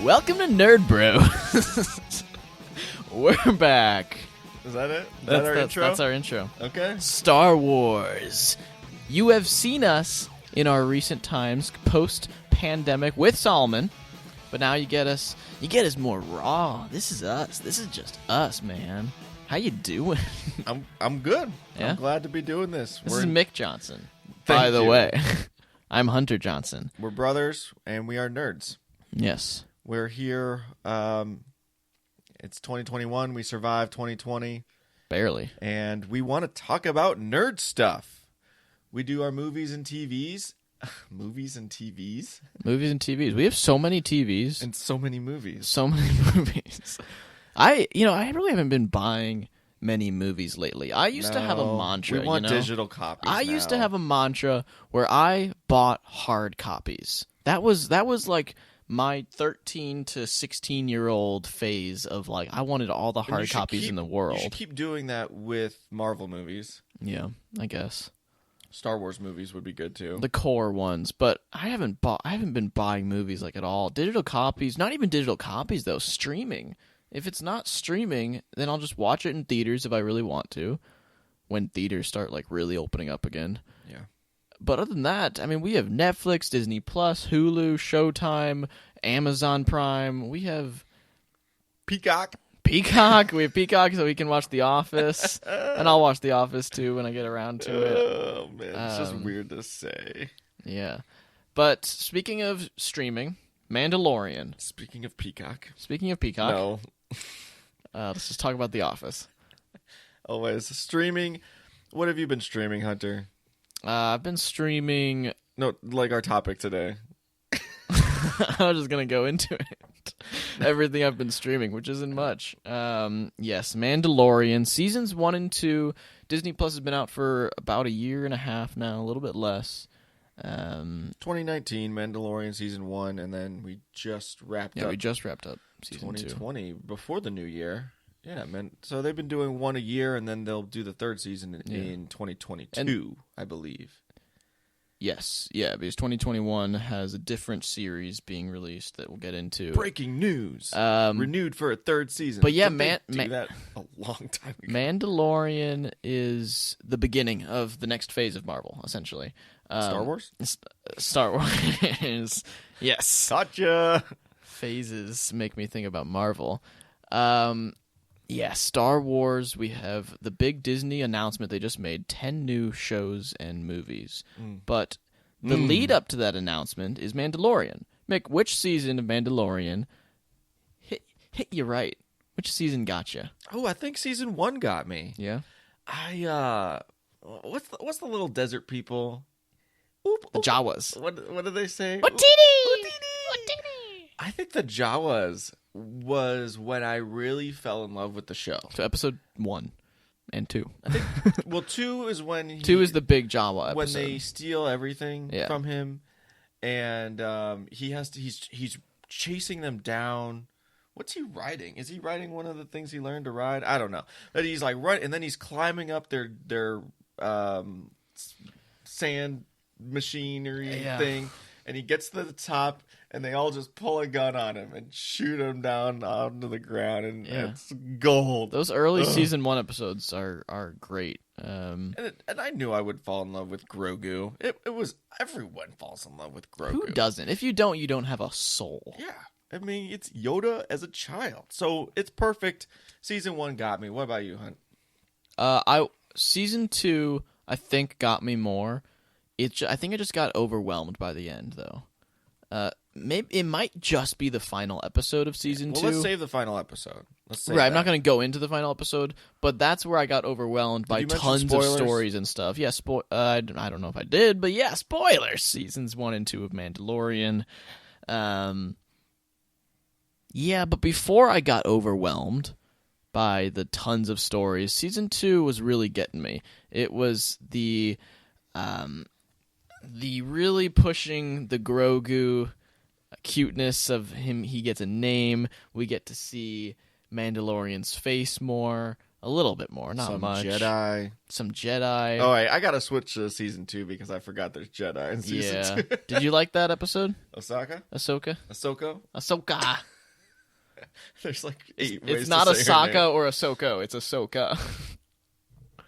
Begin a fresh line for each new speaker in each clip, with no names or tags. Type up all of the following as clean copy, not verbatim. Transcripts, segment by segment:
Welcome to Nerd Bro. We're back.
Is that it? Is that our intro?
That's our intro.
Okay.
Star Wars. You have seen us in our recent times post-pandemic with Solomon, but now you get us more raw. This is us. This is just us, man. How you doing?
I'm good.
Yeah?
I'm glad to be doing this.
This is Mick Johnson, by the way. I'm Hunter Johnson.
We're brothers, and we are nerds.
Yes.
We're here. It's 2021. We survived 2020.
Barely.
And we want to talk about nerd stuff. We do our movies and TVs. Movies and TVs?
Movies and TVs. We have so many TVs.
And so many movies.
So many movies. I really haven't been buying many movies lately. I used to have a mantra.
We want digital copies.
I used to have a mantra where I bought hard copies. That was like my 13 to 16-year-old phase of like I wanted all the hard copies in the world.
You should keep doing that with Marvel movies.
Yeah, I guess.
Star Wars movies would be good too.
The core ones, but I haven't been buying movies like at all. Digital copies, not even digital copies though, streaming. If it's not streaming, then I'll just watch it in theaters if I really want to, when theaters start like really opening up again.
Yeah.
But other than that, I mean, we have Netflix, Disney Plus, Hulu, Showtime, Amazon Prime. We have
Peacock.
We have Peacock, so we can watch The Office, and I'll watch The Office too when I get around to it.
Oh man, it's just weird to say.
Yeah, but speaking of streaming, Mandalorian.
Speaking of Peacock.
No. Let's just talk about The Office.
Always streaming. What have you been streaming, Hunter?
I've been streaming.
No, like our topic today.
I was just gonna go into it. Everything I've been streaming, which isn't much. Yes, Mandalorian seasons 1 and 2. Disney Plus has been out for about a year and a half now, a little bit less.
2019 Mandalorian season 1, and then we just wrapped up.
Yeah, we just wrapped up season
2020 before the new year. Yeah, man. So they've been doing one a year, and then they'll do the third season in 2022, I believe.
Yes, yeah, because 2021 has a different series being released that we'll get into.
Breaking news! Renewed for a third season.
But yeah,
do that a long time ago.
Mandalorian is the beginning of the next phase of Marvel, essentially.
Star Wars?
Star Wars. Yes.
Gotcha!
Phases make me think about Marvel. Yeah, Star Wars, we have the big Disney announcement they just made, 10 new shows and movies. But the lead up to that announcement is Mandalorian. Mick, which season of Mandalorian hit you right? Which season got you?
Oh, I think season 1 got me.
Yeah?
What's the little desert people?
The Jawas.
What do they say?
Watiti!
I think the Jawas was when I really fell in love with the show.
So episode 1 and 2.
I think, 2 is when
2 is the big Jawa episode.
When they steal everything from him, and he's chasing them down. What's he riding? Is he riding one of the things he learned to ride? I don't know. But he's like and then he's climbing up their sand machinery thing, and he gets to the top. And they all just pull a gun on him and shoot him down onto the ground, and it's gold.
Those early season 1 episodes are great.
And I knew I would fall in love with Grogu. It was everyone falls in love with Grogu.
Who doesn't? If you don't have a soul.
Yeah, I mean it's Yoda as a child, so it's perfect. Season 1 got me. What about you, Hunt?
Season 2 I think got me more. I think I just got overwhelmed by the end though. Maybe it might just be the final episode of season 2.
Let's save the final episode.
I'm not going to go into the final episode, but that's where I got overwhelmed by tons of stories and stuff. Yeah, I don't know if I did, but yeah, spoilers. Seasons 1 and 2 of Mandalorian. Yeah, but before I got overwhelmed by the tons of stories, season 2 was really getting me. It was the really pushing the Grogu cuteness of him. He gets a name. We get to see Mandalorian's face more, a little bit more, not much. Some Jedi.
Oh, I gotta switch to season 2 because I forgot there's Jedi in season 2.
Did you like that episode?
Ahsoka. There's like 8 ways
It's not
to say her name.
Asaka or Ahsoka. It's Ahsoka.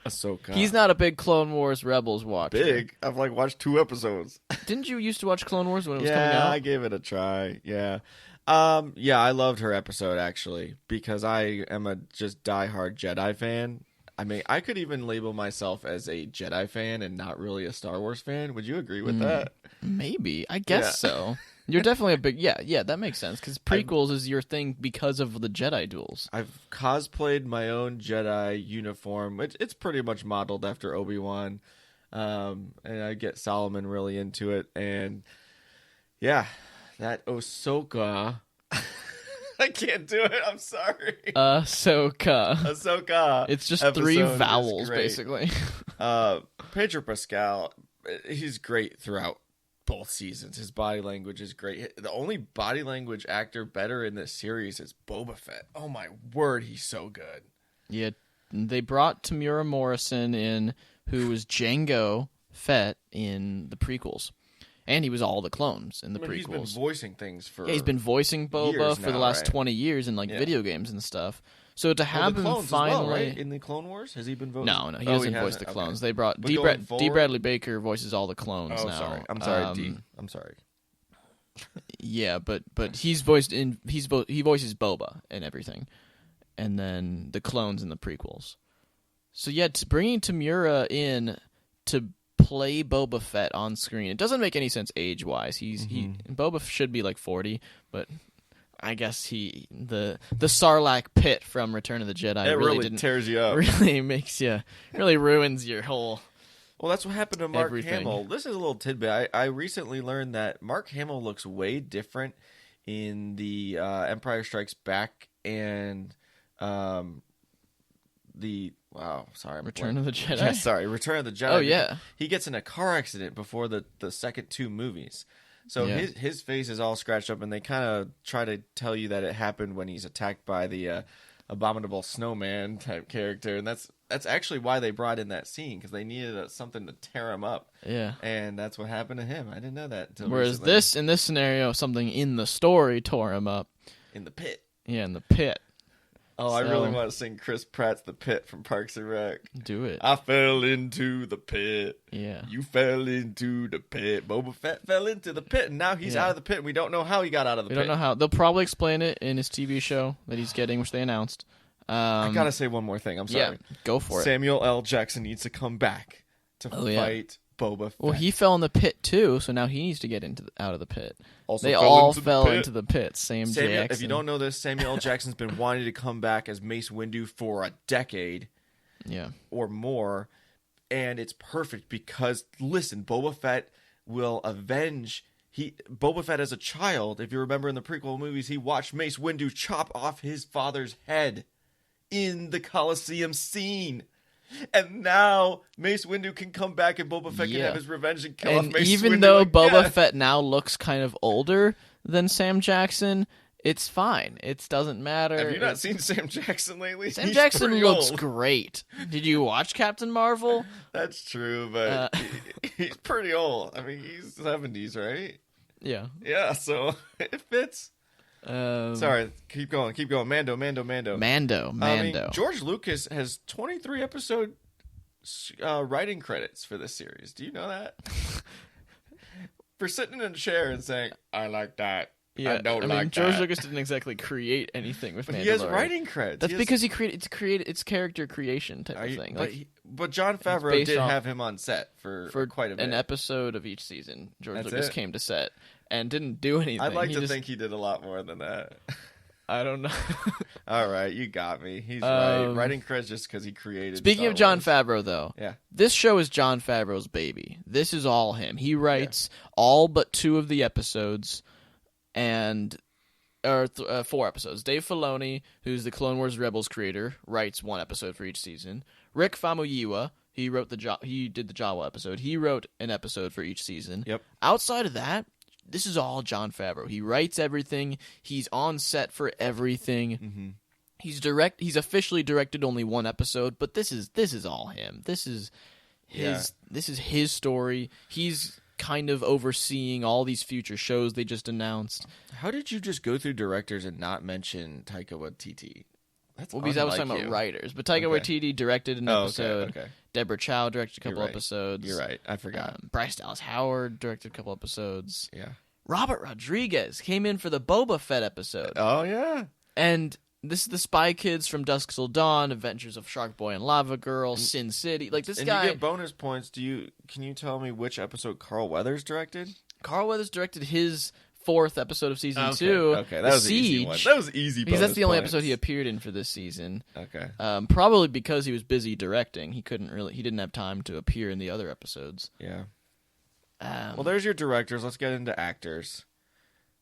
Ahsoka.
He's not a big Clone Wars Rebels watcher.
Big. I've like watched 2 episodes.
Didn't you used to watch Clone Wars when it was coming out?
Yeah, I gave it a try. Yeah. I loved her episode actually because I am a just diehard Jedi fan. I mean, I could even label myself as a Jedi fan and not really a Star Wars fan. Would you agree with that?
Maybe. I guess so. You're definitely a big... Yeah, that makes sense, because prequels is your thing because of the Jedi duels.
I've cosplayed my own Jedi uniform. It's pretty much modeled after Obi-Wan, and I get Solomon really into it. And, yeah, that Ahsoka... I can't do it. I'm sorry. Ahsoka.
It's just 3 vowels, basically.
Pedro Pascal, he's great throughout both seasons. His body language is great. The only body language actor better in this series is Boba Fett. Oh, my word, he's so good.
Yeah, they brought Tamura Morrison in, who was Jango Fett in the prequels. And he was all the clones in the prequels.
He's been voicing things for
he's been voicing Boba for the last 20 years in video games and stuff. So to have him finally...
well, right? In the Clone Wars? Has he been voicing?
No, he hasn't voiced the clones. Okay. They brought... D. Bradley Baker voices all the clones now.
Sorry. I'm sorry, D. I'm sorry.
Yeah, but he voices Boba and everything. And then the clones in the prequels. So yeah, bringing Tamura in to play Boba Fett on screen. It doesn't make any sense age-wise. Boba should be like 40, but I guess the Sarlacc pit from Return of the Jedi really
tears you up.
Really ruins your whole...
Well, that's what happened to Mark Hamill. This is a little tidbit. I recently learned that Mark Hamill looks way different in the Empire Strikes Back and
Return of the Jedi?
Yeah, sorry, Return of the Jedi.
Oh, yeah.
He gets in a car accident before the second 2 movies. So his face is all scratched up, and they kind of try to tell you that it happened when he's attacked by the abominable snowman type character, and that's actually why they brought in that scene, because they needed something to tear him up.
Yeah.
And that's what happened to him. I didn't know that until
Whereas
recently.
in this scenario, something in the story tore him up.
In the pit.
Yeah, in the pit.
Oh, I really want to sing Chris Pratt's The Pit from Parks and Rec.
Do it.
I fell into the pit.
Yeah.
You fell into the pit. Boba Fett fell into the pit, and now he's out of the pit, and we don't know how he got out of the pit.
We don't know how. They'll probably explain it in his TV show that he's getting, which they announced.
I gotta say one more thing. I'm sorry.
Yeah, go for it.
Samuel L. Jackson needs to come back to fight Boba Fett.
Well, he fell in the pit too, so now he needs to get out of the pit.
Also
they all fell into the pit. Samuel Jackson.
If you don't know this, Samuel L. Jackson's been wanting to come back as Mace Windu for a decade, or more, and it's perfect because listen, Boba Fett will avenge. Boba Fett as a child, if you remember in the prequel movies, he watched Mace Windu chop off his father's head in the Colosseum scene. And now Mace Windu can come back and Boba Fett can have his revenge and kill off Mace Windu.
Even though Boba Fett now looks kind of older than Sam Jackson, it's fine. It doesn't matter.
Have you not seen Sam Jackson lately?
Sam Jackson looks great. Did you watch Captain Marvel?
That's true, but he's pretty old. I mean, he's 70s, right?
Yeah.
Yeah, so it fits. Sorry, keep going. Mando.
I mean,
George Lucas has 23 episode writing credits for this series. Do you know that? For sitting in a chair and saying, I like that.
Yeah, I mean, George Lucas didn't exactly create anything with Mandalorian.
He has writing credits.
That's because he created it's character creation type of thing.
But John Favreau did have him on set for quite a bit.
An episode of each season. George Lucas came to set and didn't do anything.
I'd like to think he did a lot more than that.
I don't know.
All right, you got me. He's right. Writing credits just because he created.
Speaking of John Favreau, though,
yeah,
this show is John Favreau's baby. This is all him. He writes all but 2 of the episodes, or 4 episodes. Dave Filoni, who's the Clone Wars Rebels creator, writes 1 episode for each season. Rick Famuyiwa, he did the Jawa episode. He wrote an episode for each season.
Yep.
Outside of that, this is all John Favreau. He writes everything. He's on set for everything. Mm-hmm. He's officially directed only 1 episode, but this is all him. This is his story. He's kind of overseeing all these future shows they just announced.
How did you just go through directors and not mention Taika Waititi?
Because I was talking about writers. But Taika Waititi directed an episode.
Okay.
Deborah Chow directed a couple episodes.
You're right. I forgot.
Bryce Dallas Howard directed a couple episodes.
Yeah.
Robert Rodriguez came in for the Boba Fett episode.
Oh, yeah.
And this is the Spy Kids from Dusk Till Dawn, Adventures of Shark Boy and Lava Girl, Sin City. Like this guy.
You get bonus points. Can you tell me which episode Carl Weathers directed?
Carl Weathers directed his 4th episode of season 2.
Okay, that was
Siege,
an easy one. That was easy.
Because that's the only episode he appeared in for this season.
Okay.
Probably because he was busy directing, he didn't have time to appear in the other episodes.
Yeah. Well, there's your directors. Let's get into actors.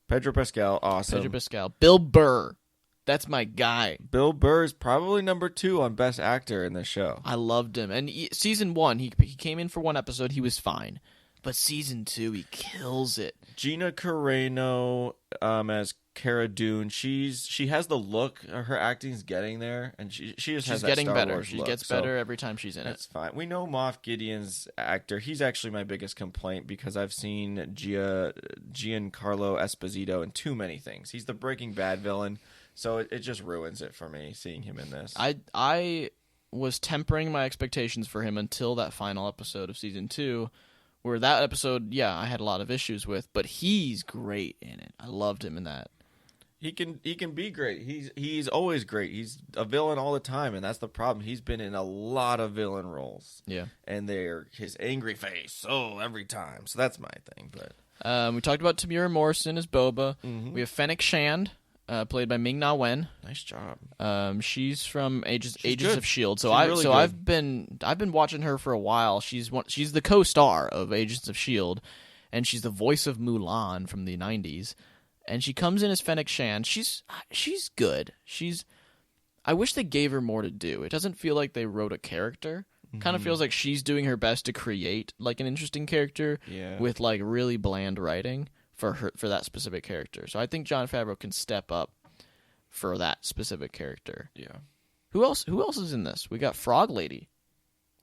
Pedro Pascal, awesome.
Pedro Pascal, Bill Burr, that's my guy.
Bill Burr is probably number 2 on Best Actor in this show.
I loved him, and season 1, he came in for one episode, he was fine. But season 2, he kills it.
Gina Carano as Cara Dune. She has the look. Her acting's getting there, and she's has that
getting
Star
better.
Wars
She
look,
gets better every time she's in
That's fine. We know Moff Gideon's actor. He's actually my biggest complaint because I've seen Giancarlo Esposito in too many things. He's the Breaking Bad villain, so it just ruins it for me seeing him in this.
I was tempering my expectations for him until that final episode of season 2. Where that episode, I had a lot of issues with, but he's great in it. I loved him in that.
He can be great. He's always great. He's a villain all the time, and that's the problem. He's been in a lot of villain roles.
Yeah.
And they're his angry face, every time. So that's my thing.
But we talked about Tamira Morrison as Boba.
Mm-hmm.
We have Fennec Shand, played by Ming-Na Wen.
Nice job.
She's from Agents
good.
of Shield. So I've been watching her for a while. She's the co-star of Agents of Shield, and she's the voice of Mulan from the 90s. And she comes in as Fennec Shand. She's good. I wish they gave her more to do. It doesn't feel like they wrote a character. Kind of feels like she's doing her best to create like an interesting character with like really bland writing for that specific character. So I think Jon Favreau can step up for that specific character.
Yeah.
Who else is in this? We got Frog Lady.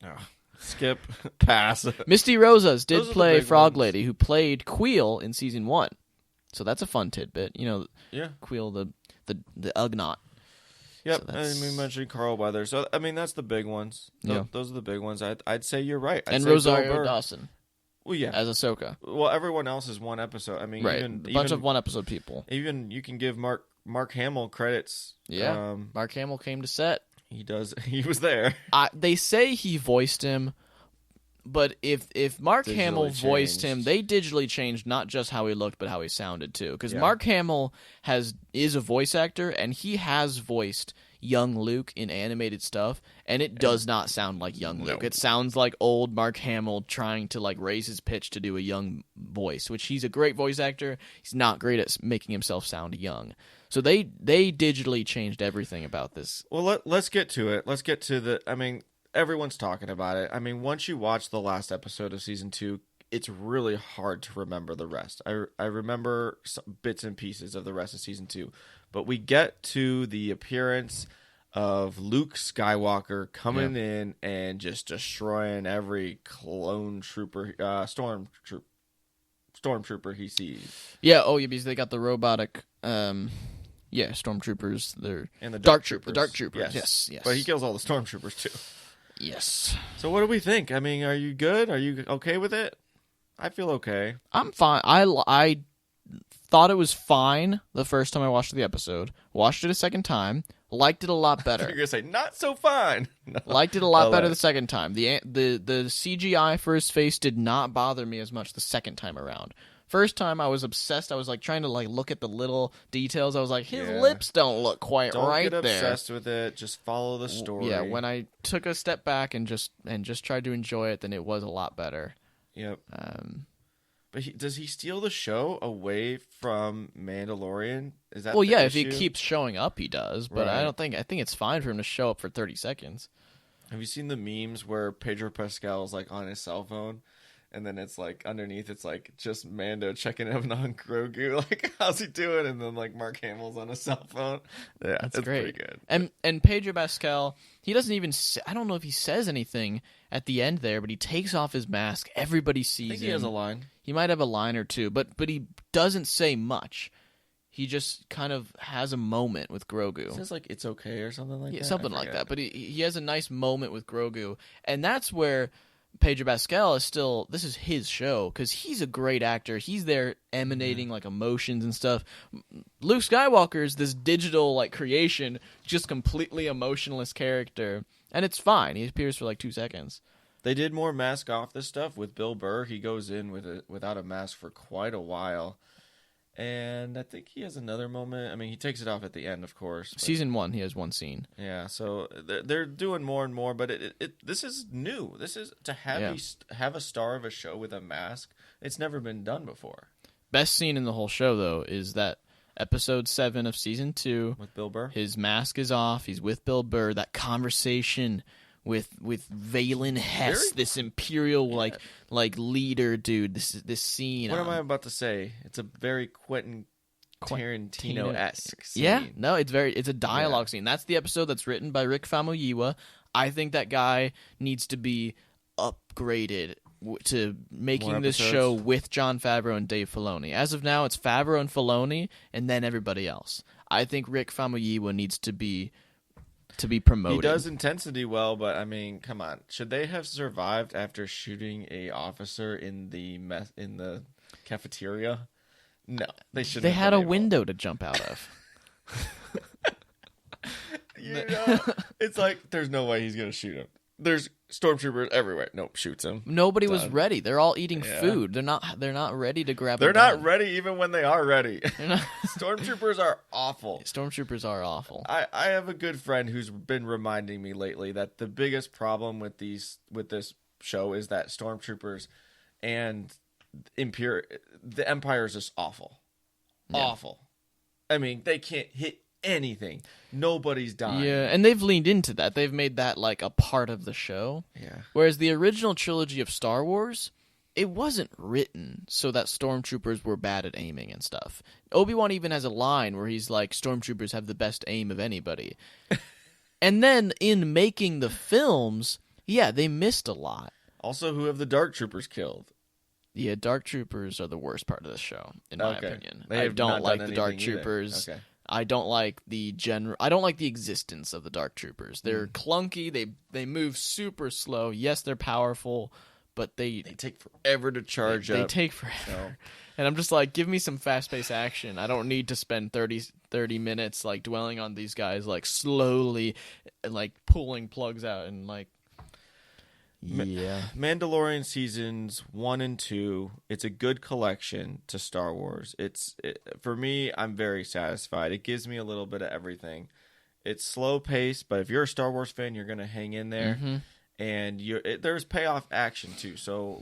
Oh, skip. Pass.
Misty Rosas did play Frog Lady, who played Queel in season 1. So that's a fun tidbit. Queel the Ugnaught.
Yep, so and we mentioned Carl Weathers. So I mean, that's the big ones. Those are the big ones. I'd say you're right.
And Rosario Dawson.
Well, yeah,
as Ahsoka.
Well, everyone else is one episode. I mean,
right, a bunch of one episode people.
Even you can give Mark Hamill credits.
Yeah, Mark Hamill came to set.
He does. He was there.
They say he voiced him. But if Mark Hamill voiced him, they digitally changed not just how he looked, but how he sounded too. Because Mark Hamill is a voice actor, and he has voiced young Luke in animated stuff, and it does not sound like young Luke. It sounds like old Mark Hamill trying to like raise his pitch to do a young voice, which he's a great voice actor. He's not great at making himself sound young. So they digitally changed everything about this.
Well, let's get to it. Let's get to the. I mean, everyone's talking about it. I mean, once you watch the last episode of season 2, it's really hard to remember the rest. I remember some bits and pieces of the rest of season 2, but we get to the appearance of Luke Skywalker coming in and just destroying every clone trooper, stormtrooper he sees.
Yeah. Oh, yeah, because they got the robotic. Stormtroopers. They're
and the
dark troopers. The dark troopers. Yes.
But he kills all the stormtroopers too.
Yes.
So what do we think? I mean, are you good? Are you okay with it? I feel okay.
I'm fine. I thought it was fine the first time I watched the episode. Watched it a second time. Liked it a lot better.
You're gonna say not so fine. No.
Liked it a lot better the second time. The CGI for his face did not bother me as much the second time around. First time I was obsessed. I was like trying to like look at the little details. I was like, his lips don't look quite right there.
Don't get obsessed with it. Just follow the story.
Yeah, when I took a step back and just tried to enjoy it, then it was a lot better.
Yep. But does he steal the show away from Mandalorian? Is that
if he keeps showing up, he does. But
right.
I think it's fine for him to show up for 30 seconds.
Have you seen the memes where Pedro Pascal is like on his cell phone? and then it's like underneath it's like just Mando checking in on Grogu, like how's he doing, and then like Mark Hamill's on a cell phone. Yeah,
That's
it's
great.
pretty good.
And Pedro Pascal, he doesn't even I don't know if he says anything at the end there, but he takes off his mask. Everybody sees
I think
him.
he has a line.
He might have a line or two, but he doesn't say much. He just kind of has a moment with Grogu.
It says like it's okay or something like that.
Something like that. But he has a nice moment with Grogu, and that's where Pedro Pascal is still. This is his show because he's a great actor. He's there emanating like emotions and stuff. Luke Skywalker is this digital like creation, just completely emotionless character, and it's fine. He appears for like 2 seconds.
They did more mask off this stuff with Bill Burr. He goes in without a mask for quite a while. And I think he has another moment. I mean, he takes it off at the end, of course.
Season 1, he has one scene.
Yeah, so they're doing more and more, but this is new. This is to have a star of a show with a mask. It's never been done before.
Best scene in the whole show, though, is that episode 7 of season 2
with Bill Burr. His
mask is off. He's with Bill Burr. That conversation with Valen Hess, this imperial like leader dude. This scene.
What am I about to say? It's a very Quentin Tarantino-esque scene.
Yeah, no, it's a dialogue scene. That's the episode that's written by Rick Famuyiwa. I think that guy needs to be upgraded to making this show with Jon Favreau and Dave Filoni. As of now, it's Favreau and Filoni, and then everybody else. I think Rick Famuyiwa needs to be promoted.
He does intensity well, but I mean, come on. Should they have survived after shooting a officer in the cafeteria? No, they shouldn't.
They had a window to jump out of.
It's like there's no way he's gonna shoot him. There's stormtroopers everywhere. Nope, shoots him.
Nobody was ready. They're all eating food. They're not ready to grab.
They're not ready even when they are ready. Stormtroopers are awful.
Stormtroopers are awful.
I have a good friend who's been reminding me lately that the biggest problem with this show is that stormtroopers and the Empire is just awful. Yeah. Awful. I mean, they can't hit anything. Nobody's dying.
Yeah, and they've leaned into that. They've made that like a part of the show.
Yeah.
Whereas the original trilogy of Star Wars, it wasn't written so that stormtroopers were bad at aiming and stuff. Obi-Wan even has a line where he's like, stormtroopers have the best aim of anybody. And then in making the films, they missed a lot.
Also, who have the Dark Troopers killed?
Yeah, Dark Troopers are the worst part of this show, in my opinion.
I
don't like the Dark Troopers.
Okay.
I don't like the I don't like the existence of the Dark Troopers. They're clunky. They move super slow. Yes, they're powerful, but they
take forever to charge up.
They take forever. So. And I'm just like, give me some fast-paced action. I don't need to spend 30 minutes like dwelling on these guys like slowly like pulling plugs out and like
Mandalorian seasons 1 and 2, it's a good collection to Star Wars. For me, I'm very satisfied. It gives me a little bit of everything. It's slow paced, but if you're a Star Wars fan, you're going to hang in there. Mm-hmm. And there's payoff action too. So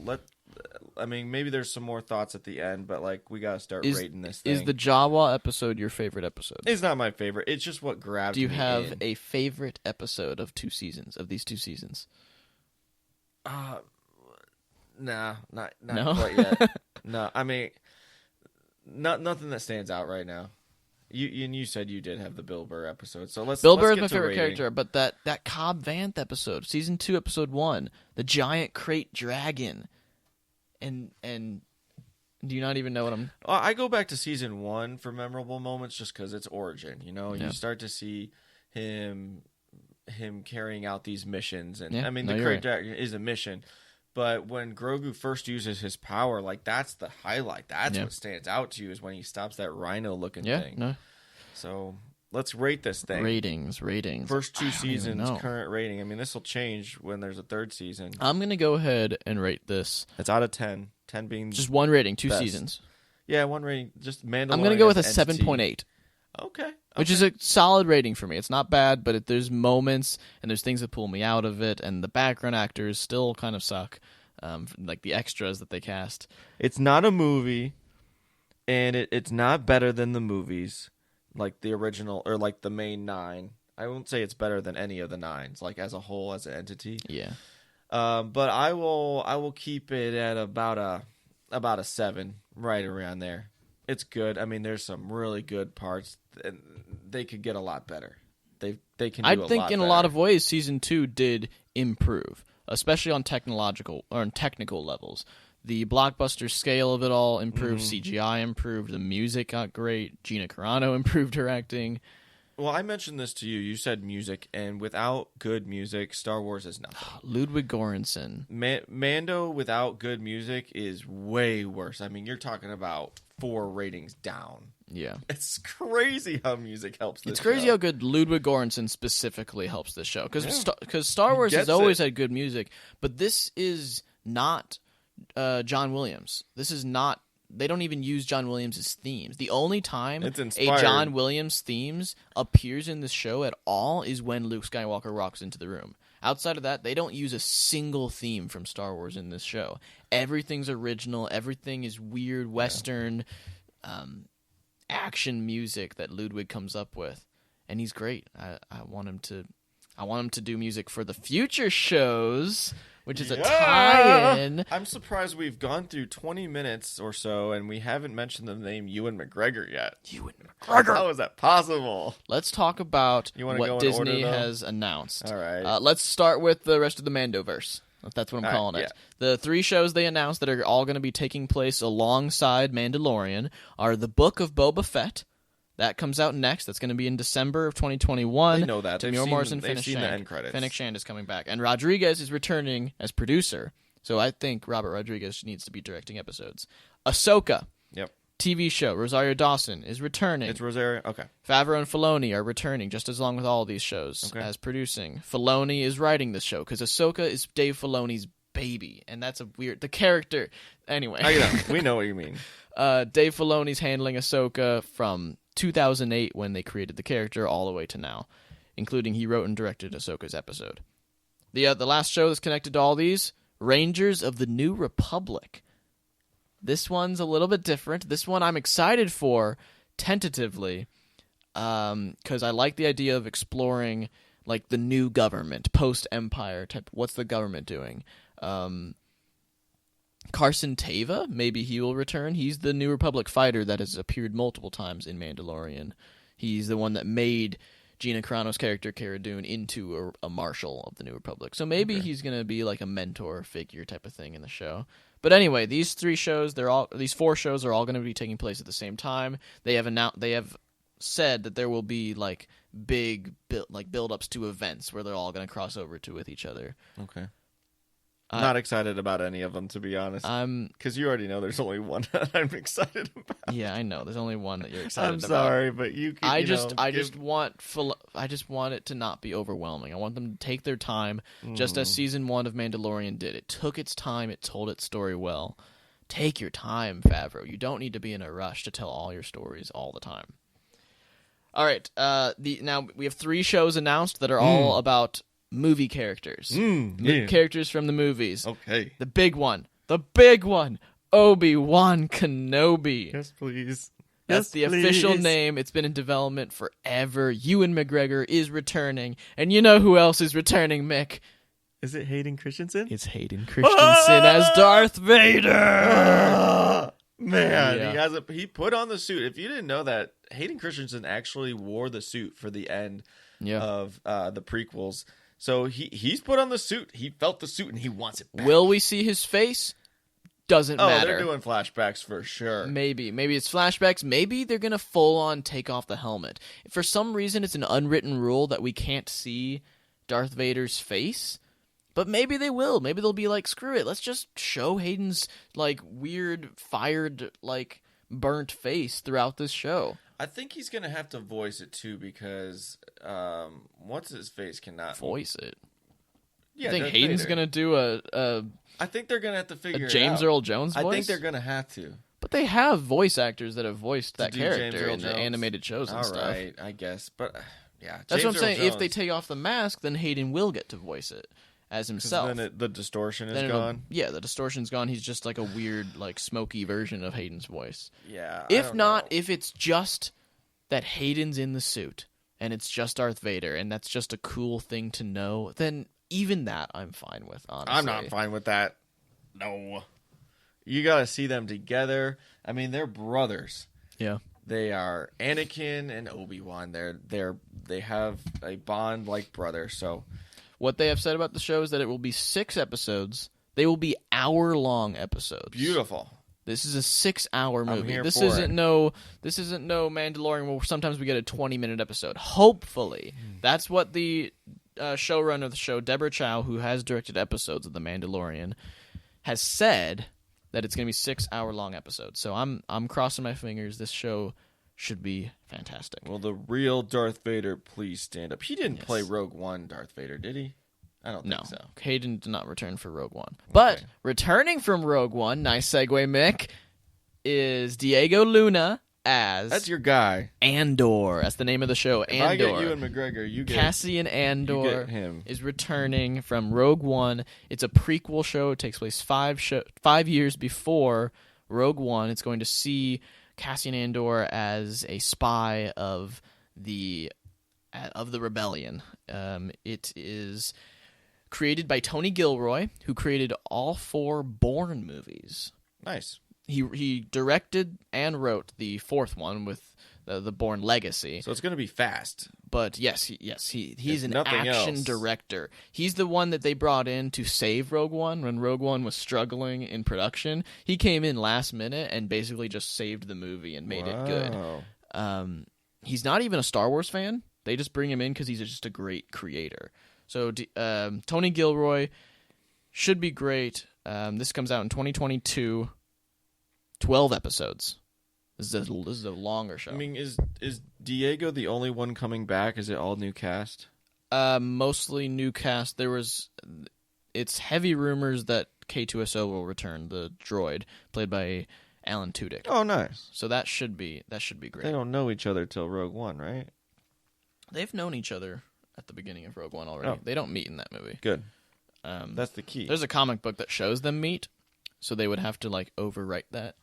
maybe there's some more thoughts at the end, but like we got to start rating this thing.
Is the Jawa episode your favorite episode?
It's not my favorite. It's just what grabbed me.
Do you have a favorite episode of these 2 seasons?
Nah, not quite yet. No, I mean, nothing that stands out right now. You said you did have the Bill Burr episode, so Bill
Burr is my favorite character, but that Cobb Vanth episode, season 2, episode 1, the giant crate dragon, and do you not even know what I'm?
I go back to season 1 for memorable moments, just because it's origin. You start to see him carrying out these missions, and I mean the crate dragon is a mission. But when Grogu first uses his power, like that's the highlight. That's what stands out to you is when he stops that rhino-looking thing. No. So let's rate this thing.
Ratings.
First 2 seasons, current rating. I mean, this will change when there's a 3rd season.
I'm going to go ahead and rate this.
It's out of 10. 10 being
just one rating, 2
best.
Seasons.
Yeah, one rating. Just Mandalorian.
I'm going to go with a 7.8.
Okay.
Which is a solid rating for me. It's not bad, but there's moments and there's things that pull me out of it, and the background actors still kind of suck, like the extras that they cast.
It's not a movie, and it's not better than the movies, like the original or like the main 9. I won't say it's better than any of the 9s, like as a whole, as an entity.
Yeah.
But I will keep it at about a 7, right around there. It's good. I mean, there's some really good parts, and they could get a lot better. They can. I think
in a lot of ways, season 2 did improve, especially on technical levels. The blockbuster scale of it all improved. CGI improved. The music got great. Gina Carano improved her acting.
Well, I mentioned this to you. You said music, and without good music, Star Wars is nothing.
Ludwig Göransson.
Mando without good music is way worse. I mean, you're talking about 4 ratings down.
Yeah.
It's crazy how music helps this
It's crazy
show.
how good Ludwig Göransson specifically helps this show. Because Star Wars has always had good music, but this is not John Williams. This is not... They don't even use John Williams' themes. The only time a John Williams themes appears in this show at all is when Luke Skywalker walks into the room. Outside of that, they don't use a single theme from Star Wars in this show. Everything's original. Everything is weird Western action music that Ludwig comes up with, and he's great. I want him to do music for the future shows, which is a tie-in.
I'm surprised we've gone through 20 minutes or so, and we haven't mentioned the name Ewan McGregor yet.
Ewan McGregor!
How is that possible?
Let's talk about what Disney has announced.
All right.
Let's start with the rest of the Mandoverse. That's what I'm calling it. The 3 shows they announced that are all going to be taking place alongside Mandalorian are The Book of Boba Fett. That comes out next. That's going to be in December of 2021.
They know that.
Tamir Morrison, Fennec Shand is coming back. And Rodriguez is returning as producer. So I think Robert Rodriguez needs to be directing episodes. Ahsoka.
Yep.
TV show. Rosario Dawson is returning.
It's Rosario? Okay.
Favreau and Filoni are returning, just as long with all these shows, as producing. Filoni is writing this show, because Ahsoka is Dave Filoni's baby, and that's the character. Anyway.
We know what you mean.
Dave Filoni's handling Ahsoka from 2008 when they created the character all the way to now, including he wrote and directed Ahsoka's episode. The last show that's connected to all these, Rangers of the New Republic. This one's a little bit different. This one I'm excited for, tentatively, because I like the idea of exploring like the new government, post-Empire type. What's the government doing? Carson Teva, maybe he will return. He's the New Republic fighter that has appeared multiple times in Mandalorian. He's the one that made Gina Carano's character, Cara Dune, into a marshal of the New Republic. So maybe he's going to be like a mentor figure type of thing in the show. But anyway, these 4 shows are all going to be taking place at the same time. They have said that there will be like big build-ups to events where they're all going to cross over with each other.
Okay. Not excited about any of them, to be honest. Because you already know there's only one that I'm excited about.
Yeah, I know. There's only one that you're excited about.
I'm sorry, but you can. I
just want it to not be overwhelming. I want them to take their time, just as season 1 of Mandalorian did. It took its time. It told its story well. Take your time, Favreau. You don't need to be in a rush to tell all your stories all the time. All right. Now we have 3 shows announced that are all about movie characters. Characters from the movies.
Okay.
The big one. Obi-Wan Kenobi.
Yes, please.
That's the official name. It's been in development forever. Ewan McGregor is returning. And you know who else is returning, Mick?
Is it Hayden Christensen?
It's Hayden Christensen as Darth Vader.
Man, he put on the suit. If you didn't know that, Hayden Christensen actually wore the suit for the end of the prequels. So he's put on the suit. He felt the suit, and he wants it back.
Will we see his face? Doesn't matter.
They're doing flashbacks for sure.
Maybe it's flashbacks. Maybe they're going to full-on take off the helmet. For some reason, it's an unwritten rule that we can't see Darth Vader's face. But maybe they will. Maybe they'll be like, screw it. Let's just show Hayden's like weird, fired, like burnt face throughout this show.
I think he's going to have to voice it, too, because what's-his-face cannot...
Voice it?
Yeah,
you think Hayden's going to do
I think they're going to have to figure it out.
James Earl Jones voice?
I think they're going to have to.
But they have voice actors that have voiced that character in the animated shows and stuff.
All right, I guess. But, yeah.
That's what I'm saying. If they take off the mask, then Hayden will get to voice it as himself.
Then the distortion is gone?
Yeah, the distortion's gone. He's just like a weird, like smoky version of Hayden's voice.
Yeah.
If it's just that Hayden's in the suit and it's just Darth Vader and that's just a cool thing to know, then even that I'm fine with, honestly.
I'm not fine with that. No. You got to see them together. I mean, they're brothers.
Yeah.
They are Anakin and Obi-Wan. They have a bond like brothers. So
what they have said about the show is that it will be 6 episodes. They will be hour-long episodes.
Beautiful.
This is a 6-hour movie.
I'm here
This
for
isn't
it.
no Mandalorian where sometimes we get a 20-minute episode. Hopefully. That's what the showrunner of the show, Deborah Chow, who has directed episodes of The Mandalorian, has said that it's going to be 6-hour-long episodes. So I'm crossing my fingers. This show should be fantastic.
Will the real Darth Vader please stand up? He didn't play Rogue One Darth Vader, did he? I don't think so.
Hayden did not return for Rogue One. But returning from Rogue One, nice segue, Mick, is Diego Luna as...
That's your guy.
Andor. That's the name of the show,
If
Andor.
I get Ewan McGregor, you get...
Cassian Andor
you get him.
is returning from Rogue One. It's a prequel show. It takes place 5 years before Rogue One. It's going to see Cassian Andor as a spy of the rebellion. It is created by Tony Gilroy, who created all 4 Bourne movies.
Nice.
He directed and wrote the 4th one with the Bourne Legacy.
So it's going to be fast.
But yes, he's an
nothing
action
else.
director. He's the one that they brought in to save Rogue One when Rogue One was struggling in production. He came in last minute and basically just saved the movie and made it good. He's not even a Star Wars fan. They just bring him in because he's just a great creator. So Tony Gilroy should be great. This comes out in 2022. 12 episodes. This is a longer show.
I mean, is Diego the only one coming back? Is it all new cast?
Mostly new cast. It's heavy rumors that K2SO will return, the droid played by Alan Tudyk.
Oh, nice.
So that should be great.
They don't know each other till Rogue One, right?
They've known each other at the beginning of Rogue One already.
Oh.
They don't meet in that movie.
Good. That's the key.
There's a comic book that shows them meet, so they would have to overwrite that.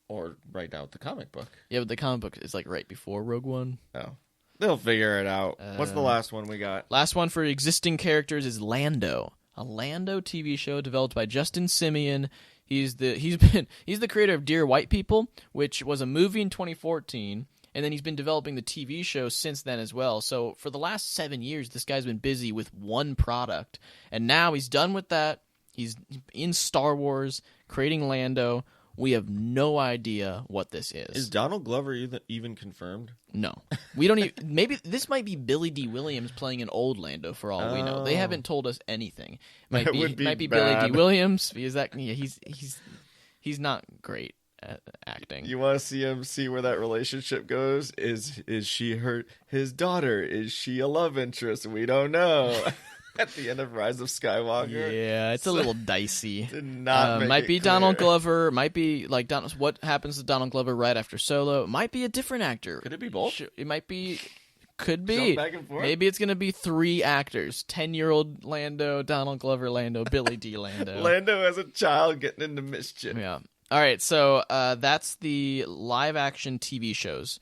Or write out the comic book.
Yeah, but the comic book is right before Rogue One.
Oh. They'll figure it out. What's the last one we got?
Last one for existing characters is Lando. A Lando TV show developed by Justin Simien. He's the creator of Dear White People, which was a movie in 2014, and then he's been developing the TV show since then as well. So for the last 7 years, this guy's been busy with one product, and now he's done with that. He's in Star Wars, creating Lando. We have no idea what this is.
Is Donald Glover even confirmed?
No. We don't even... Maybe this might be Billy D. Williams playing an old Lando for all we know. They haven't told us anything. Might be Billy D. Williams. Because he's not great at acting.
You want to see him see where that relationship goes? Is she his daughter? Is she a love interest? We don't know. At the end of Rise of Skywalker.
Yeah, it's a little dicey.
Did not make
might
it
be
clear.
Donald Glover. Might be what happens to Donald Glover right after Solo. Might be a different actor.
Could it be both?
It might be. Could be.
Jump back and forth?
Maybe it's going to be 3 actors. 10-year-old Lando, Donald Glover Lando, Billy D. Lando.
Lando as a child getting into mischief.
Yeah. All right, so that's the live-action TV shows.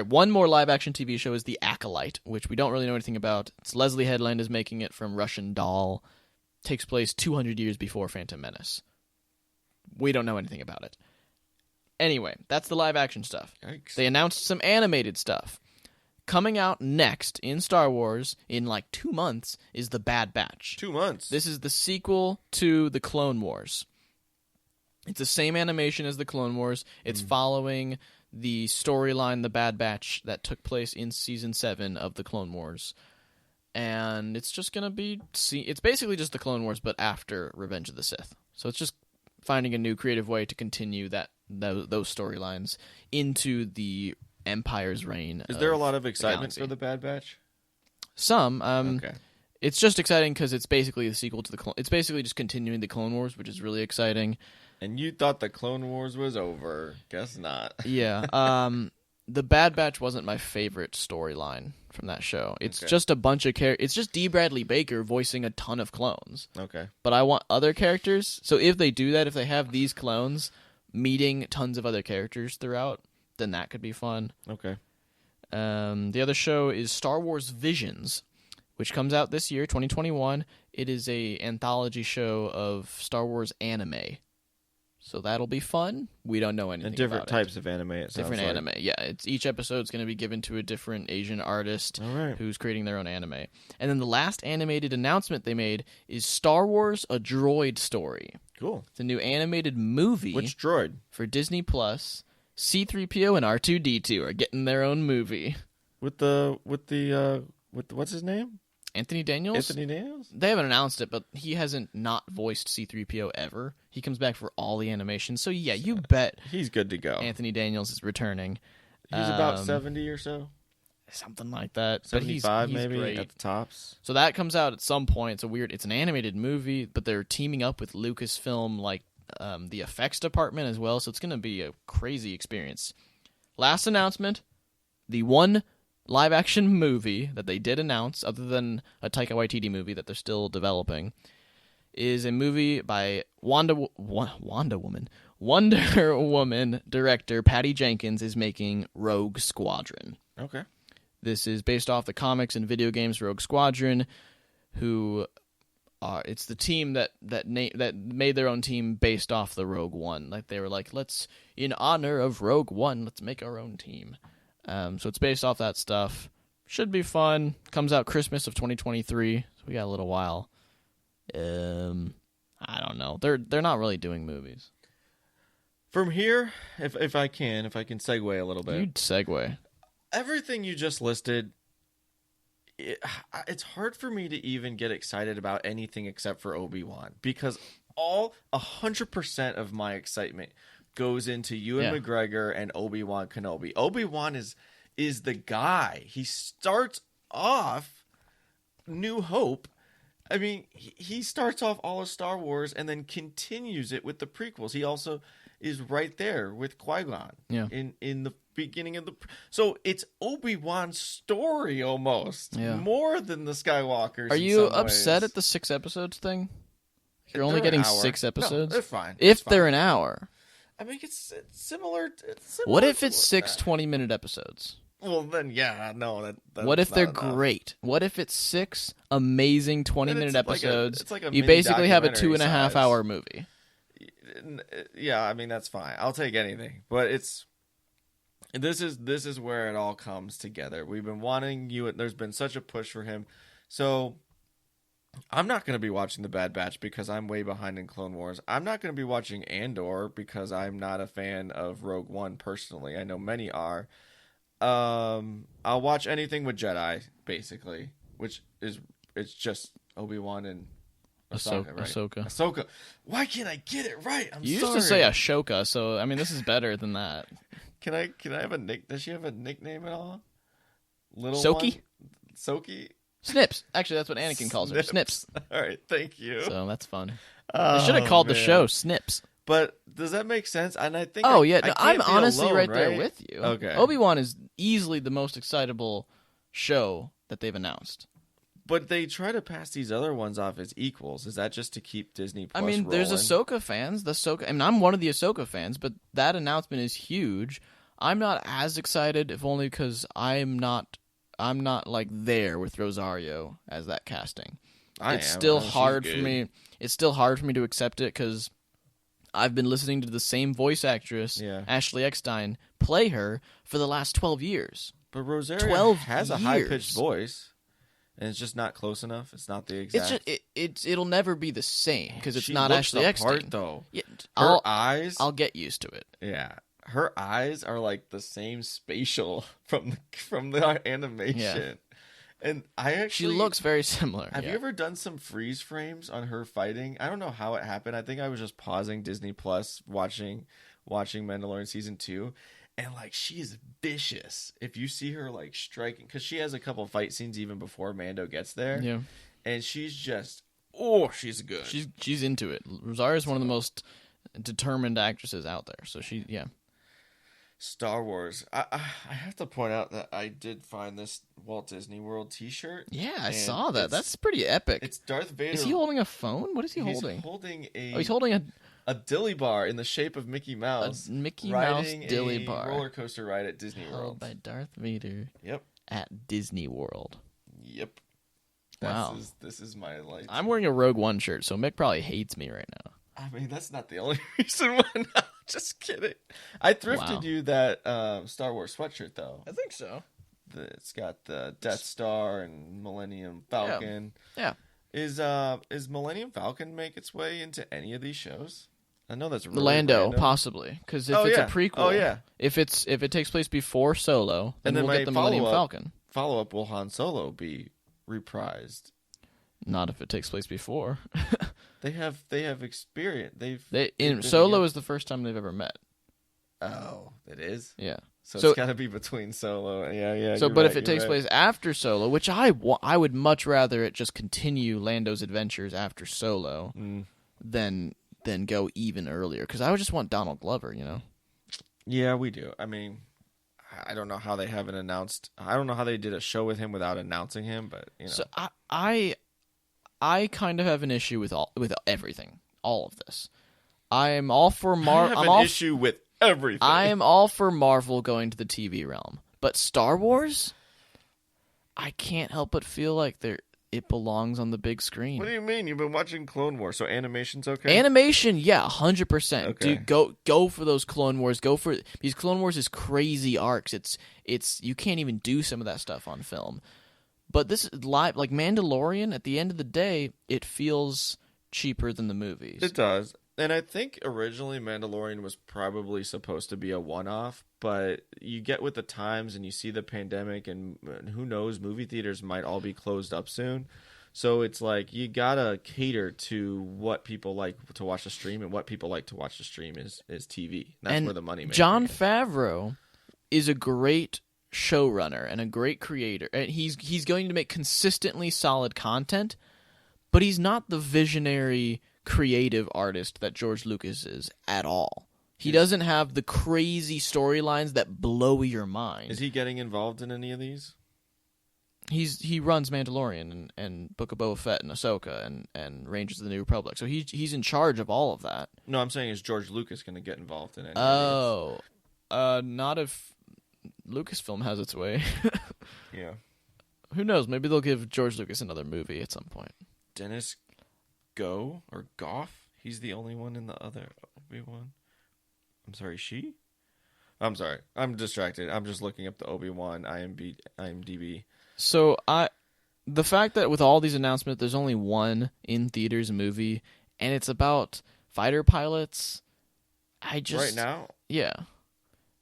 One more live-action TV show is The Acolyte, which we don't really know anything about. It's Leslie Headland is making it from Russian Doll. Takes place 200 years before Phantom Menace. We don't know anything about it. Anyway, that's the live-action stuff.
Yikes.
They announced some animated stuff. Coming out next in Star Wars in 2 months is The Bad Batch.
2 months.
This is the sequel to The Clone Wars. It's the same animation as The Clone Wars. It's following the storyline, The Bad Batch, that took place in Season 7 of The Clone Wars. And it's just going to be... It's basically just The Clone Wars, but after Revenge of the Sith. So it's just finding a new creative way to continue those storylines into the Empire's reign.
Is there a lot of excitement for The Bad Batch?
Some.
Okay.
It's just exciting because it's basically the sequel to the... It's basically just continuing the Clone Wars, which is really exciting.
And you thought the Clone Wars was over. Guess not.
Yeah. The Bad Batch wasn't my favorite storyline from that show. It's just a bunch of characters. It's just D. Bradley Baker voicing a ton of clones.
Okay.
But I want other characters. So if they do that, if they have these clones meeting tons of other characters throughout, then that could be fun.
Okay.
The other show is Star Wars Visions, which comes out this year, 2021. It is a anthology show of Star Wars anime. So that'll be fun. We don't know anything
and different
about
types of anime.
Different anime, yeah. Each episode's going to be given to a different Asian artist who's creating their own anime. And then the last animated announcement they made is Star Wars: A Droid Story.
Cool.
It's a new animated movie.
Which droid?
For Disney Plus. C-3PO and R2-D2 are getting their own movie.
With what's his name?
Anthony Daniels? They haven't announced it, but he hasn't not voiced C-3PO ever. He comes back for all the animations. So, yeah, you bet.
He's good to go.
Anthony Daniels is returning.
He's about 70 or so?
Something like that.
75
but he's
maybe
great.
at the tops.
So that comes out at some point. It's an animated movie, but they're teaming up with Lucasfilm, like the effects department as well. So it's going to be a crazy experience. Last announcement, the one live-action movie that they did announce, other than a Taika Waititi movie that they're still developing, is a movie by Wonder Woman director Patty Jenkins is making Rogue Squadron.
Okay.
This is based off the comics and video games Rogue Squadron, who it's the team that made their own team based off the Rogue One. Like they were like, let's, in honor of Rogue One, let's make our own team. So it's based off that stuff. Should be fun. Comes out Christmas of 2023. So we got a little while. I don't know. They're not really doing movies.
From here, if I can segue a little bit.
You'd segue.
Everything you just listed, it's hard for me to even get excited about anything except for Obi-Wan, because all 100% of my excitement goes into Ewan McGregor and Obi-Wan Kenobi. Obi-Wan is the guy. He starts off New Hope. I mean, he starts off all of Star Wars and then continues it with the prequels. He also is right there with Qui-Gon in the beginning of the... So it's Obi-Wan's story almost, more than the Skywalkers.
Are you upset at the 6 episodes thing? You're only getting 6 episodes?
No, they're fine.
If they're an hour.
I mean, it's similar.
What if it's 6 20-minute episodes?
Well, then, no.
What if they're great? What if it's 6 amazing 20-minute episodes?
It's like a
you basically have a 2.5 hour movie.
Yeah, I mean, that's fine. I'll take anything. But this is where it all comes together. We've been wanting you. There's been such a push for him. So I'm not going to be watching The Bad Batch because I'm way behind in Clone Wars. I'm not going to be watching Andor because I'm not a fan of Rogue One personally. I know many are. I'll watch anything with Jedi, basically, which is it's just Obi-Wan and Ahsoka, right? Ahsoka. Why can't I get it right?
You used to say Ashoka, so I mean this is better than that.
Can I have a nick? Does she have a nickname at all? Little
Soki?
One? Soki?
Snips. Actually, that's what Anakin calls her. Snips.
All right, thank you.
So that's fun. They should have called the show Snips.
But does that make sense? And I think
I'm honestly
alone,
right there with you.
Okay.
Obi-Wan is easily the most excitable show that they've announced.
But they try to pass these other ones off as equals. Is that just to keep Disney Plus rolling?
There's Ahsoka fans. I'm one of the Ahsoka fans, but that announcement is huge. I'm not as excited, if only because I'm not like there with Rosario as that casting. It's still hard for me to accept it because I've been listening to the same voice actress, Ashley Eckstein, play her for the last 12 years.
But Rosario has a high-pitched voice, and it's just not close enough. It's not the exact...
It'll never be the same, because it's not Ashley Eckstein.
Part, though.
Yeah,
her eyes...
I'll get used to it.
Yeah. Her eyes are like the same spatial from the animation. Yeah. And she
looks very similar.
Have you ever done some freeze frames on her fighting? I don't know how it happened. I think I was just pausing Disney Plus, watching Mandalorian season 2, and like she is vicious. If you see her like striking, because she has a couple fight scenes even before Mando gets there.
Yeah, and
she's just she's good.
She's into it. Rosario is one of the most determined actresses out there. So
Star Wars. I have to point out that I did find this Walt Disney World T-shirt.
Yeah, I saw that. That's pretty epic.
It's Darth Vader.
Is he holding a phone? What is he holding?
He's holding a dilly bar in the shape of Mickey Mouse.
A Mickey Mouse dilly bar.
Roller coaster ride at Disney World.
Held by Darth Vader.
Yep.
At Disney World.
Yep.
Wow.
This is my life.
I'm wearing a Rogue One shirt, so Mick probably hates me right now.
I mean, that's not the only reason why. No, just kidding. I thrifted you that Star Wars sweatshirt, though.
I think so.
It's got the Death Star and Millennium Falcon.
Yeah.
Is Millennium Falcon make its way into any of these shows? I know that's really
Lando,
random.
possibly, because if it's a prequel, if it takes place before Solo, then we'll get the Millennium Falcon.
Follow up: will Han Solo be reprised?
Not if it takes place before.
They have experience.
Solo is the first time they've ever met.
Oh, it is.
Yeah.
So it's got to be between Solo. Yeah.
So, but if it takes place after Solo, which I would much rather it just continue Lando's adventures after Solo, than go even earlier, because I would just want Donald Glover, you know.
Yeah, we do. I mean, I don't know how they haven't announced. I don't know how they did a show with him without announcing him, but you know.
So I kind of have an issue with everything, all of this. I'm all for Marvel.
I have an issue with everything.
I am all for Marvel going to the TV realm, but Star Wars, I can't help but feel like it belongs on the big screen.
What do you mean? You've been watching Clone Wars, so animation's okay?
Animation, yeah, 100%.
Okay.
Dude, go for those Clone Wars. These Clone Wars is crazy arcs. It's you can't even do some of that stuff on film. But this is live, like Mandalorian. At the end of the day, it feels cheaper than the movies.
It does. And I think originally Mandalorian was probably supposed to be a one-off, but you get with the times and you see the pandemic, and who knows, movie theaters might all be closed up soon. So it's like you gotta cater to what people like to watch the stream, and what people like to watch the stream is TV. That's where the money makes.
Jon Favreau is a great showrunner and a great creator, and he's going to make consistently solid content, but he's not the visionary creative artist that George Lucas is at all. He doesn't have the crazy storylines that blow your mind.
Is he getting involved in any of these?
He runs Mandalorian and Book of Boba Fett and Ahsoka and Rangers of the New Republic. So he's in charge of all of that.
No, I'm saying, is George Lucas going to get involved in any of these?
Not if Lucasfilm has its way.
Yeah.
Who knows? Maybe they'll give George Lucas another movie at some point.
Dennis Goff? He's the only one in the other Obi-Wan. I'm sorry, I'm sorry. I'm distracted. I'm just looking up the Obi-Wan IMDb.
So the fact that with all these announcements, there's only one in theaters movie, and it's about fighter pilots.
Right now?
Yeah.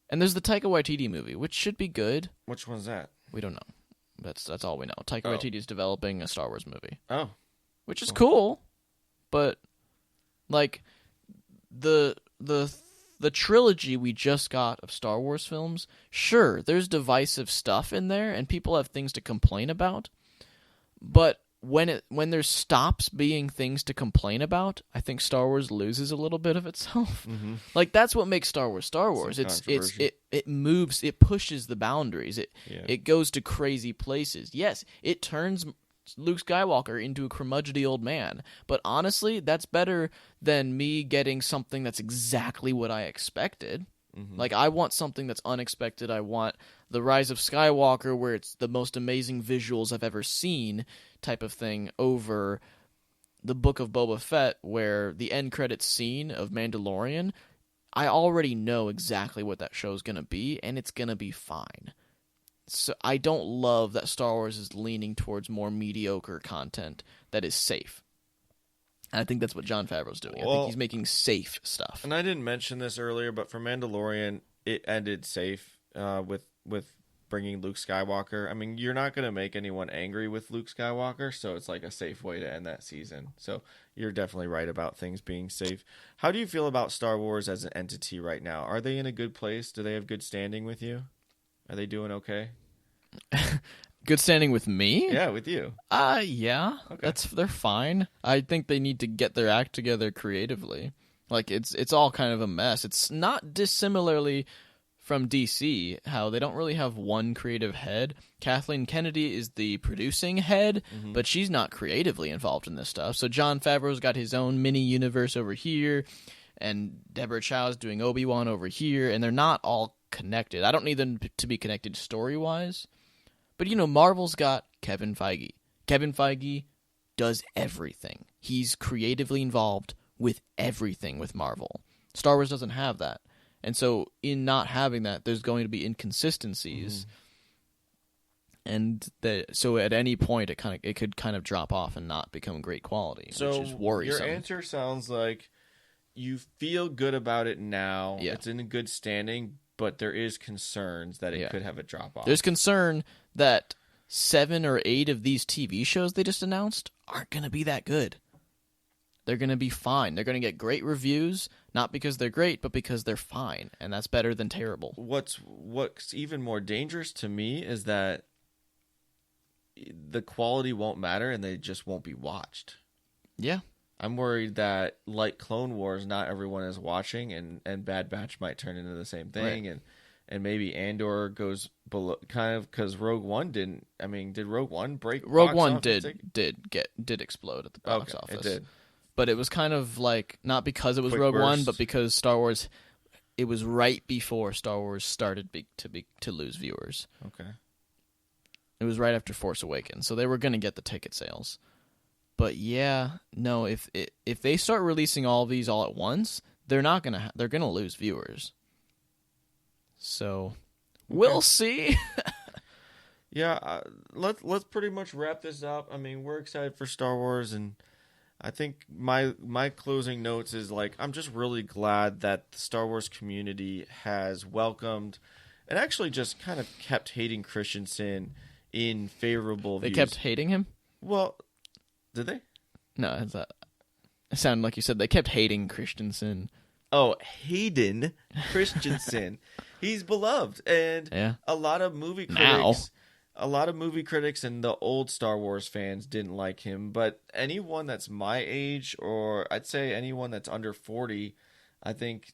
And there's the Taika Waititi movie, which should be good.
Which one's that?
We don't know. That's all we know. Taika Waititi is developing a Star Wars movie.
Oh.
Which is cool, but like the trilogy we just got of Star Wars films, sure, there's divisive stuff in there and people have things to complain about, but when there stops being things to complain about, I think Star Wars loses a little bit of itself. Mm-hmm. Like that's what makes Star Wars Star Wars. It moves, it pushes the boundaries. It goes to crazy places. Yes, it turns Luke Skywalker into a curmudgeonly old man, but honestly, that's better than me getting something that's exactly what I expected. Mm-hmm. Like, I want something that's unexpected. I want the Rise of Skywalker, where it's the most amazing visuals I've ever seen type of thing, over the Book of Boba Fett, where the end credits scene of Mandalorian, I already know exactly what that show's going to be, and it's going to be fine. So I don't love that Star Wars is leaning towards more mediocre content that is safe. And I think that's what Jon Favreau's doing. I think he's making safe stuff.
And I didn't mention this earlier, but for Mandalorian, it ended safe with bringing Luke Skywalker. I mean, you're not going to make anyone angry with Luke Skywalker, so it's like a safe way to end that season. So you're definitely right about things being safe. How do you feel about Star Wars as an entity right now? Are they in a good place? Do they have good standing with you? Are they doing okay?
Good standing with me?
Yeah, with you.
Yeah.
Okay.
They're fine. I think they need to get their act together creatively. Like it's all kind of a mess. It's not dissimilarly from DC, how they don't really have one creative head. Kathleen Kennedy is the producing head, but she's not creatively involved in this stuff. So Jon Favreau's got his own mini universe over here, and Deborah Chow's doing Obi-Wan over here, and they're not all connected. I don't need them to be connected story-wise. But, Marvel's got Kevin Feige. Kevin Feige does everything. He's creatively involved with everything with Marvel. Star Wars doesn't have that. And so in not having that, there's going to be inconsistencies. And so at any point it could kind of drop off and not become great quality, which is worrisome.
Your answer sounds like you feel good about it now. Yeah. It's in a good standing, but there is concerns that it could have a drop off.
There's concern that 7 or 8 of these TV shows they just announced aren't going to be that good. They're going to be fine. They're going to get great reviews, not because they're great, but because they're fine, and that's better than terrible.
What's even more dangerous to me is that the quality won't matter and they just won't be watched.
Yeah.
I'm worried that, like Clone Wars, not everyone is watching, and Bad Batch might turn into the same thing, right. and maybe Andor goes below, kind of, because Rogue One didn't. I mean, did Rogue One break?
Rogue One did explode at the box office.
It did,
but it was kind of like not because it was Rogue One, but because Star Wars. It was right before Star Wars started to lose viewers.
Okay.
It was right after Force Awakens, so they were going to get the ticket sales. But yeah, no, if they start releasing all of these all at once, they're gonna lose viewers. So we'll see.
Yeah, let's pretty much wrap this up. I mean, we're excited for Star Wars, and I think my closing notes is like I'm just really glad that the Star Wars community has welcomed and actually just kind of kept hating Christensen in favorable views.
They kept hating him?
Well, did they?
No, it sounded like you said they kept hating Christensen.
Oh, Hayden Christensen. He's beloved, and a lot of movie critics, and the old Star Wars fans didn't like him. But anyone that's my age, or I'd say anyone that's under 40, I think,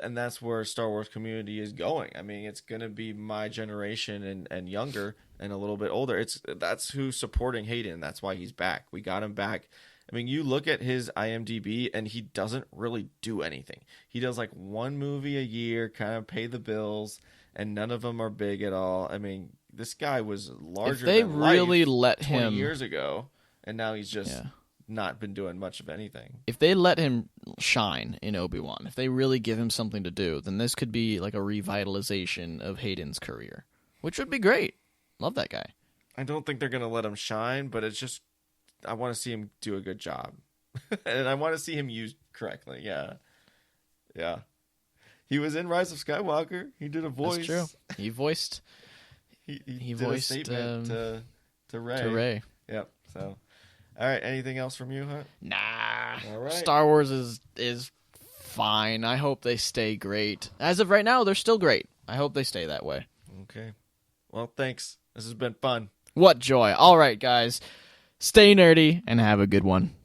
and that's where Star Wars community is going. I mean, it's going to be my generation and younger and a little bit older. That's who's supporting Hayden. That's why he's back. We got him back. I mean, you look at his IMDb, and he doesn't really do anything. He does like one movie a year, kind of pay the bills, and none of them are big at all. I mean, this guy was larger than life
really let
20
him
years ago, and now he's just not been doing much of anything.
If they let him shine in Obi-Wan, if they really give him something to do, then this could be like a revitalization of Hayden's career, which would be great. Love that guy.
I don't think they're going to let him shine, but it's just I want to see him do a good job. And I want to see him used correctly. Yeah. Yeah. He was in Rise of Skywalker. He did a voice.
That's true. He voiced
he voiced a statement to Rey.
To Rey.
Yep. So, all right, anything else from you, huh?
Nah.
All right.
Star Wars is fine. I hope they stay great. As of right now, they're still great. I hope they stay that way.
Okay. Well, thanks. This has been fun.
What joy. All right, guys. Stay nerdy and have a good one.